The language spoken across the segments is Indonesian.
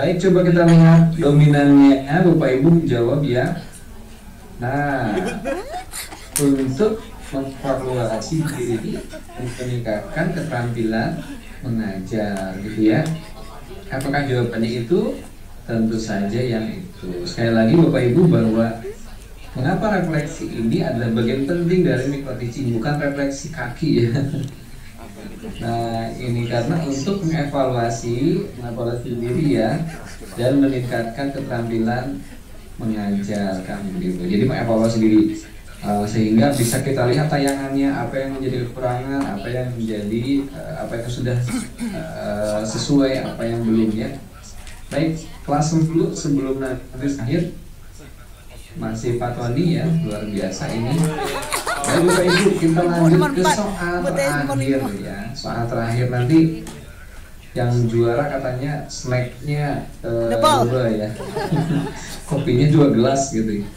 Baik, coba kita lihat dominannya. Bapak Ibu jawab ya. Nah, untuk mengevaluasi diri, meningkatkan keterampilan mengajar, gitu ya. Apakah jawabannya itu? Tentu saja yang itu. Sekali lagi Bapak Ibu, bahwa mengapa refleksi ini adalah bagian penting dari micro teaching, bukan refleksi kaki ya. Nah, ini karena untuk mengevaluasi diri ya, dan meningkatkan keterampilan mengajar kan gitu. Jadi mengevaluasi diri, sehingga bisa kita lihat tayangannya, apa yang menjadi kekurangan, apa yang menjadi apa yang sudah sesuai, apa yang belum ya. Baik, kelas dulu sebelum nanti akhir masih Pak Tony ya, luar biasa ini. Baik Bapak Ibu, kita lanjut ke soal terakhir ya. Soal terakhir nanti yang juara katanya snacknya dua ya. Kopinya 2 gelas gitu ya.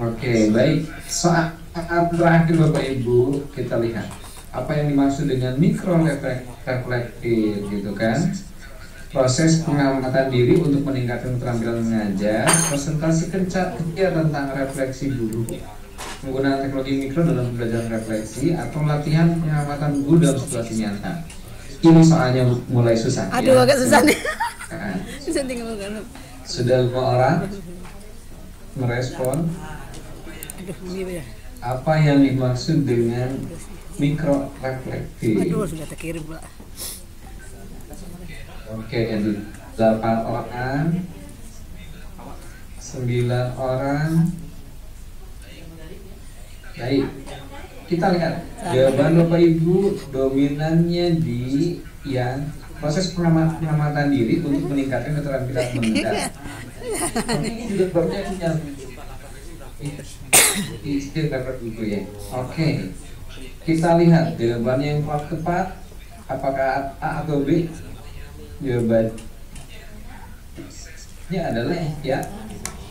Oke, baik. Soal terakhir Bapak Ibu, kita lihat apa yang dimaksud dengan mikro reflektif gitu kan. Proses pengamatan diri untuk meningkatkan keterampilan mengajar, presentasi kerja tentang refleksi guru, menggunakan teknologi mikro dalam pembelajaran refleksi, atau latihan pengamatan guru dalam situasi nyata. Ini soalnya mulai susah. Aduh, agak susah nih. Susah tinggal. Sudah 5 orang merespon. Apa yang dimaksud dengan mikro reflektif? Aduh, sudah terkirim pula. Oke, 8 orang, 9 orang. Baik, kita lihat jawaban Bapak Ibu. Dominannya di yang proses pengamatan diri untuk meningkatkan keterampilan mengajar. Ini juga berarti ya. Oke, kita lihat jawabannya yang tepat. Apakah A atau B? Jawabannya adalah ya,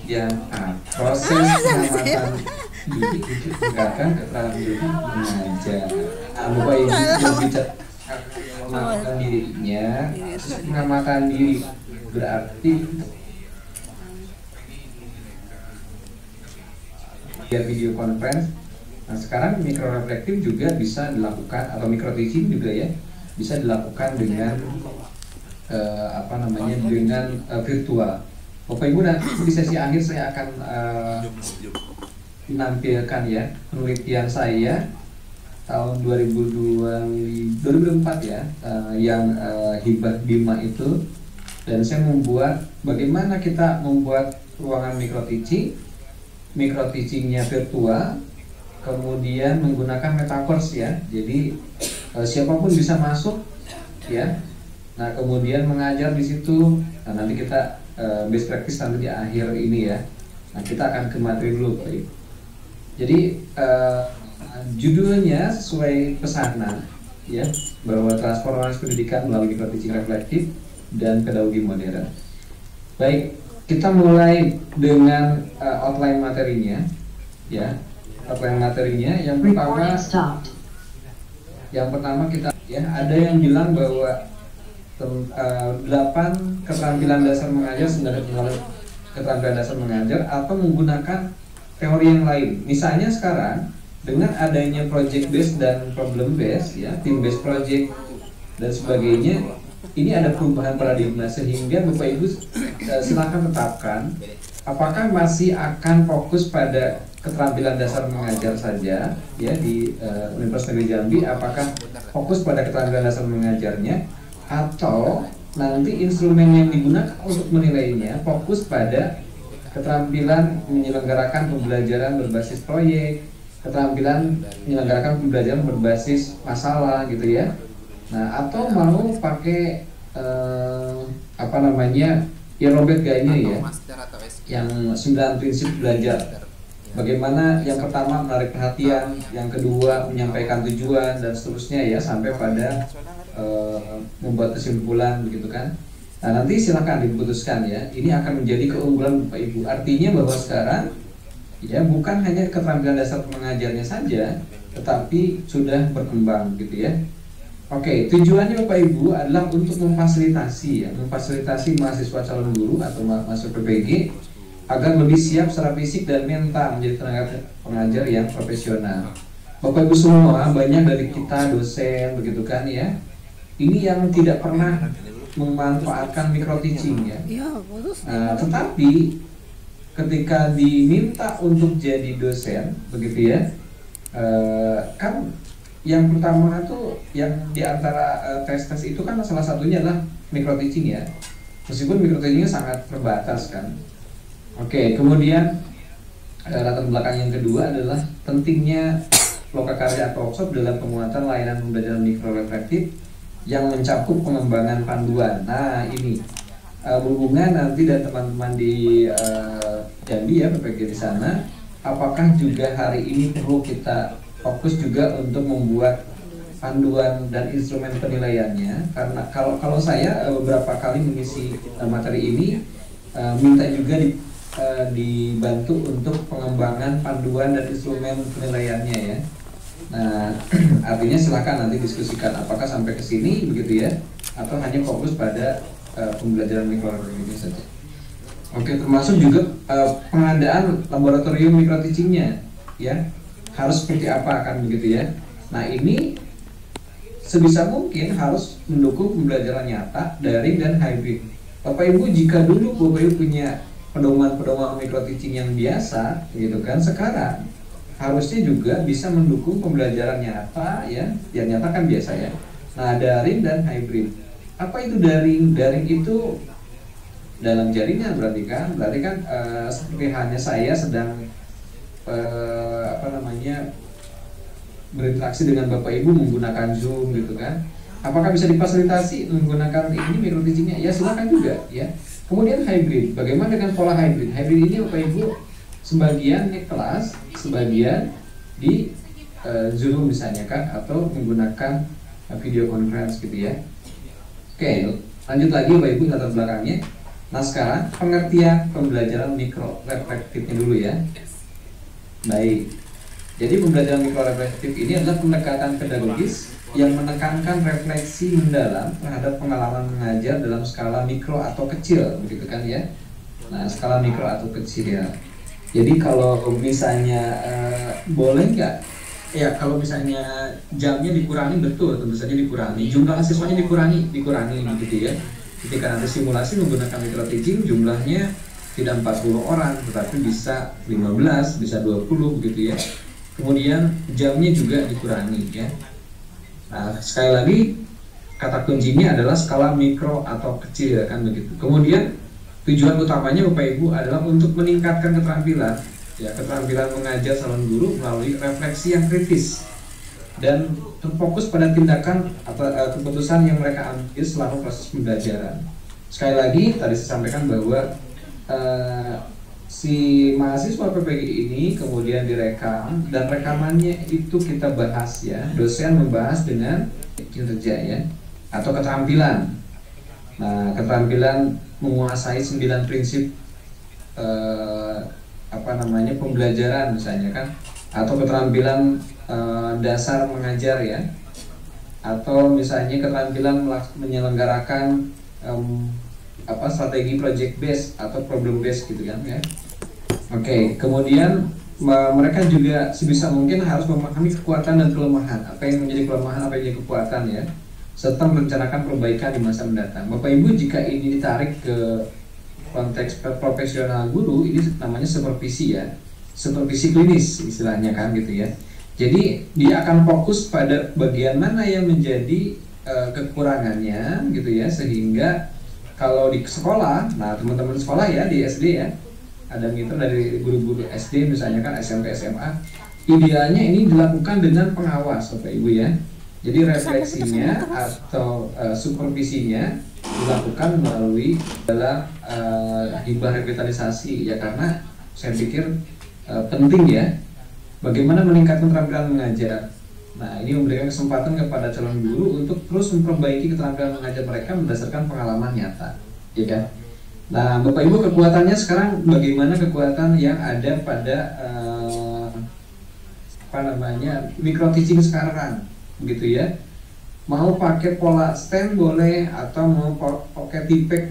yang A. Proses pengamatan diri untuk meningkatkan keterampilan mengajar. Bapak Ibu berbicara pengamatan dirinya, pengamatan diri berarti video conference. Nah, sekarang mikro reflektif juga bisa dilakukan, atau mikro teaching juga ya, bisa dilakukan dengan dengan virtual. Bapak Ibu, nanti di sesi akhir saya akan menampilkan ya penelitian saya tahun 2004 ya, yang Hibah Bima itu, dan saya membuat bagaimana kita membuat ruangan mikro teachingnya virtual, kemudian menggunakan metaverse ya. Jadi siapapun bisa masuk ya. Nah, kemudian mengajar di situ. Nah, nanti kita best practice nanti di akhir ini ya. Nah, kita akan ke materi dulu, Pak. Jadi judulnya sesuai pesanan ya, bahwa transformasi pendidikan melalui mikro teaching reflektif dan pedagogi modern. Baik, kita mulai dengan outline materinya ya. Outline materinya yang pertama kita ya, ada yang bilang bahwa 8 keterampilan dasar mengajar, keterampilan dasar mengajar, atau menggunakan teori yang lain. Misalnya sekarang dengan adanya project based dan problem based ya, team based project dan sebagainya, ini ada perubahan paradigma, sehingga Bapak Ibu silakan tetapkan apakah masih akan fokus pada keterampilan dasar mengajar saja ya di Universitas Negeri Jambi, apakah fokus pada keterampilan dasar mengajarnya, atau nanti instrumen yang digunakan untuk menilainya fokus pada keterampilan menyelenggarakan pembelajaran berbasis proyek, keterampilan menyelenggarakan pembelajaran berbasis masalah gitu ya. Nah, atau mau pakai ya Robert Gaine ya, yang 9 prinsip belajar. Bagaimana yang pertama menarik perhatian, yang kedua menyampaikan tujuan, dan seterusnya ya, sampai pada membuat kesimpulan begitu kan. Nah, nanti silakan diputuskan ya. Ini akan menjadi keunggulan Bapak Ibu. Artinya bahwa sekarang ya bukan hanya keterampilan dasar mengajarnya saja, tetapi sudah berkembang gitu ya. Oke, tujuannya Bapak Ibu adalah untuk memfasilitasi ya, memfasilitasi mahasiswa calon guru atau mahasiswa PPG agar lebih siap secara fisik dan mental menjadi tenaga pengajar yang profesional. Bapak Ibu semua, banyak dari kita dosen begitu kan ya, ini yang tidak pernah memanfaatkan micro teaching ya. Tetapi ketika diminta untuk jadi dosen begitu ya, kan yang pertama tuh yang diantara tes-tes itu kan salah satunya adalah micro teaching ya, meskipun micro teachingnya sangat terbatas kan. Oke, kemudian latar belakang yang kedua adalah pentingnya lokakarya atau workshop dalam penguatan layanan pembelajaran mikro reflektif yang mencakup pengembangan panduan. Nah ini berhubungan nanti dan teman-teman di Jambi ya, PPG di sana, apakah juga hari ini perlu kita fokus juga untuk membuat panduan dan instrumen penilaiannya? Karena kalau saya beberapa kali mengisi materi ini minta juga dibantu untuk pengembangan panduan dan instrumen penilaiannya ya. Nah artinya silakan nanti diskusikan apakah sampai ke sini begitu ya, atau hanya fokus pada pembelajaran mikro ini saja. Oke, termasuk juga pengadaan laboratorium micro teachingnya ya, harus seperti apa kan begitu ya. Nah ini sebisa mungkin harus mendukung pembelajaran nyata, daring dan hybrid. Bapak Ibu, jika dulu Bapak Ibu punya pedoman-pedoman micro teaching yang biasa gitu kan, sekarang harusnya juga bisa mendukung pembelajaran nyata ya, yang nyata kan biasa ya. Nah daring dan hybrid. Apa itu daring? Daring itu dalam jaringan berarti kan seperti hanya saya sedang berinteraksi dengan Bapak Ibu menggunakan Zoom gitu kan. Apakah bisa difasilitasi menggunakan ini micro teachingnya? Ya silakan juga ya. Kemudian hybrid, bagaimana dengan pola hybrid? Hybrid ini Bapak Ibu sebagian di kelas, sebagian di Zoom misalnya kan, atau menggunakan video conference gitu ya. Oke, lanjut lagi Bapak Ibu latar belakangnya. Nah sekarang pengertian pembelajaran mikro reflektifnya dulu ya. Baik, jadi pembelajaran mikro reflektif ini adalah pendekatan pedagogis yang menekankan refleksi mendalam terhadap pengalaman mengajar dalam skala mikro atau kecil, begitu kan ya. Nah skala mikro atau kecil ya. Jadi kalau misalnya boleh nggak? Ya kalau misalnya jamnya dikurangi, betul, tentu saja dikurangi. Jumlah siswanya dikurangi gitu ya. Ketika nanti simulasi menggunakan micro teaching, jumlahnya tidak 40 orang, tetapi bisa 15, bisa 20 begitu ya. Kemudian jamnya juga dikurangi ya. Nah, sekali lagi kata kuncinya adalah skala mikro atau kecil ya kan begitu. Kemudian tujuan utamanya Bapak Ibu adalah untuk meningkatkan keterampilan ya, keterampilan mengajar calon guru melalui refleksi yang kritis dan terfokus pada tindakan atau keputusan yang mereka ambil selama proses pembelajaran. Sekali lagi tadi saya sampaikan bahwa si mahasiswa PPG ini kemudian direkam dan rekamannya itu kita bahas ya, dosen membahas dengan kinerja ya atau keterampilan. Nah keterampilan menguasai 9 prinsip pembelajaran misalnya kan, atau keterampilan dasar mengajar ya, atau misalnya keterampilan menyelenggarakan strategi project based atau problem based gitu kan ya. Oke, kemudian mereka juga sebisa mungkin harus memahami kekuatan dan kelemahan, apa yang menjadi kelemahan, apa yang menjadi kekuatan ya, serta merencanakan perbaikan di masa mendatang. Bapak Ibu, jika ini ditarik ke konteks profesional guru, ini namanya supervisi ya, supervisi klinis istilahnya kan gitu ya. Jadi dia akan fokus pada bagian mana yang menjadi kekurangannya gitu ya, sehingga kalau di sekolah, nah teman-teman sekolah ya di SD ya, ada mitra dari guru-guru SD misalnya kan, SMP, SMA, idealnya ini dilakukan dengan pengawas Bapak Ibu ya. Jadi refleksinya atau supervisinya dilakukan melalui dalam hibah revitalisasi ya, karena saya pikir penting ya bagaimana meningkatkan keterampilan mengajar. Nah ini memberikan kesempatan kepada calon guru untuk terus memperbaiki keterampilan mengajar mereka berdasarkan pengalaman nyata ya kan. Nah Bapak Ibu, kekuatannya sekarang bagaimana kekuatan yang ada pada micro teaching sekarang begitu ya. mau pakai pola stand boleh atau mau pakai tipek